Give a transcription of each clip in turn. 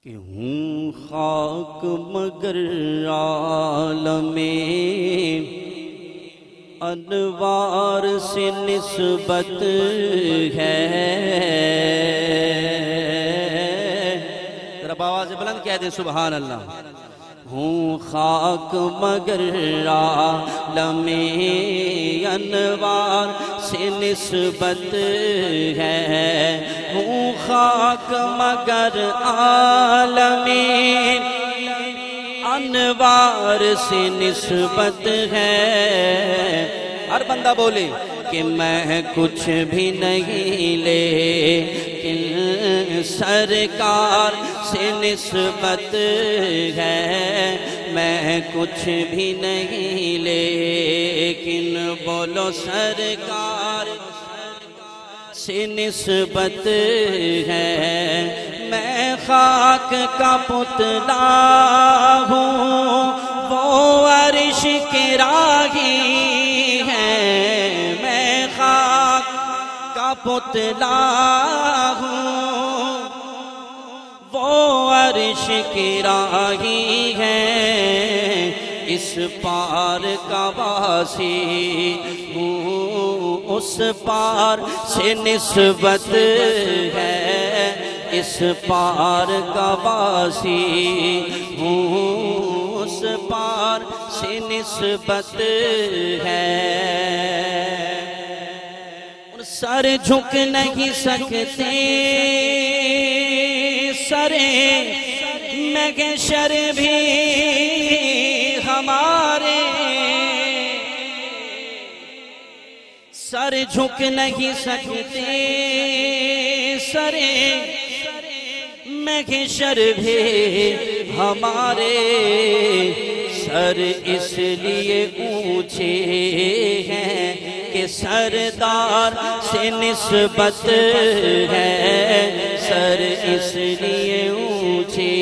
کہ ہوں خاک مگر عالم انوار سے نسبت ہے۔ ذرا آواز بلند کہہ دیں سبحان اللہ۔ ہوں خاک مگر عالم انوار سے نسبت ہے۔ ہوں خاک مگر عالم انوار سے نسبت ہے۔ ہر بندہ بولے کہ میں کچھ بھی نہیں لیکن سرکار سے نسبت ہے۔ میں کچھ بھی نہیں لیکن بولو سرکار سے نسبت ہے۔ میں خاک کا پتلا ہوں وہ عرش کے راہی ہے۔ میں خاک کا پتلا ہوں وہ عرش کے راہی ہے۔ اس پار کا واسی ہوں اس پار سے نسبت ہے۔ اس پار کا واسی ہوں اس پار سے نسبت ہے۔ سر جھک نہیں سکتے سرے محشر بھی ہمارے۔ سر جھک نہیں سکتے سرے محشر بھی ہمارے۔ سر اس لیے اونچے ہیں کہ سردار سے نسبت ہے۔ سر اس لیے اونچے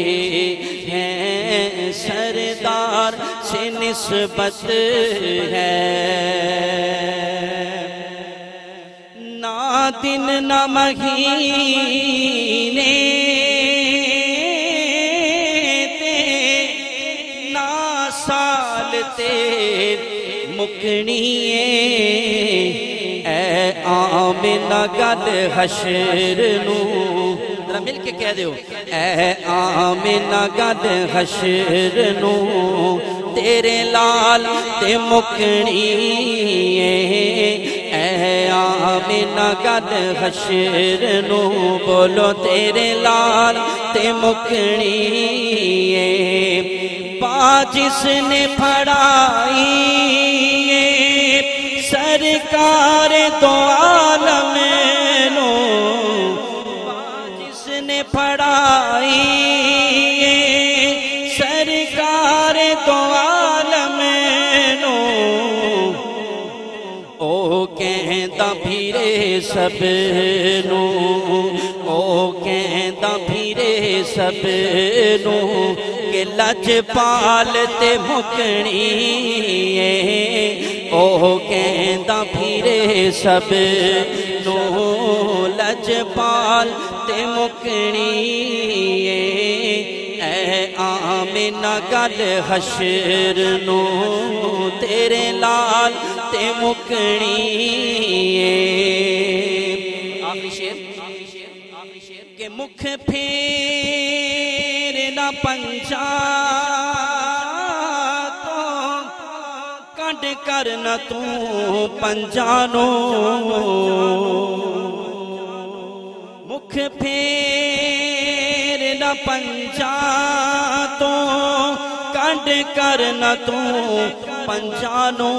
ہیں سردار سے نسبت ہے۔ نہ دن نہ مہینے مکنیے اے آمنہ گل حشر نو۔ ذرا مل کے کہہ دیو اے آمنہ گل حشر نو۔ تیرے لال تے مکنیے اے آمنہ گل حشر نو۔ بولو تیرے لال تے مکنیے پا جس نے پڑھائی سرکار دو عالم نو۔ پا جس نے پڑھائی سرکار دو عالم نو۔ او کہندا پھرے سب نو او کہندا پھرے سب نو کہ لجپال تے مکنیے۔ او کہندا پھرے سب نو لجپال تے مکنیے۔ اے آمنہ گل حشر نو تیرے لال تے مکنیے۔ آخری شیر کہ مکھ پھیر نہ پنجا تو کڈ کر نہ تو پنجانو۔ مکھ پھیر نہ پنجا تو کڈ کر نہ تو پنجانو۔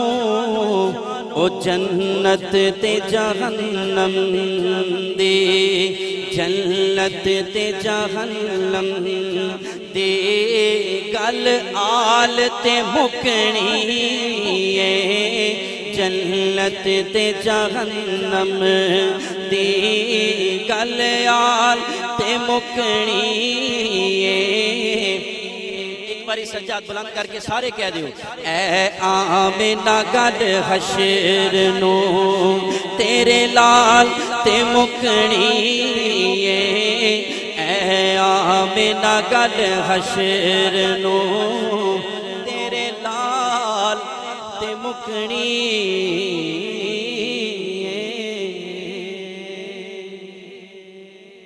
او جنت تے جہنم دے جنت تے جہنم دے گل آل تے مکنیے۔ جنت تے جہنم دے گل آل تے مکنیے۔ ایک باری سجاد بلند کر کے سارے کہہ دیو اے آمنہ گل حشر نو تیرے لال تے مکنیے۔ اے میں نہ گل حشر نو تیرے لال تے مکنی